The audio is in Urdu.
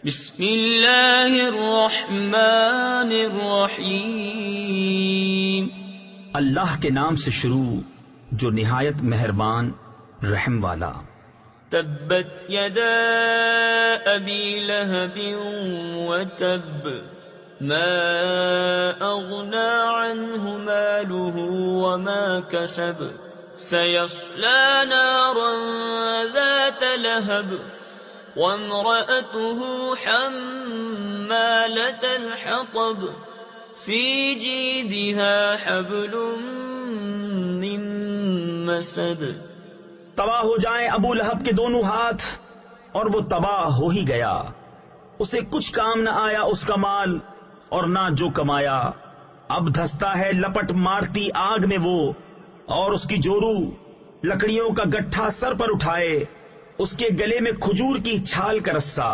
بسم اللہ الرحمن الرحیم، اللہ کے نام سے شروع جو نہایت مہربان رحم والا۔ تبت یدا ابی لہب وتب ما اغنى عنه ماله وما كسب سيصلى نارا ذات لهب وامرأته حمالة الحطب في جيدها حبل من مسد۔ تباہ ہو جائیں ابو لہب کے دونوں ہاتھ، اور وہ تباہ ہو ہی گیا۔ اسے کچھ کام نہ آیا اس کا مال اور نہ جو کمایا۔ اب دھستا ہے لپٹ مارتی آگ میں وہ، اور اس کی جورو لکڑیوں کا گٹھا سر پر اٹھائے، اس کے گلے میں کھجور کی چھال کا رسہ۔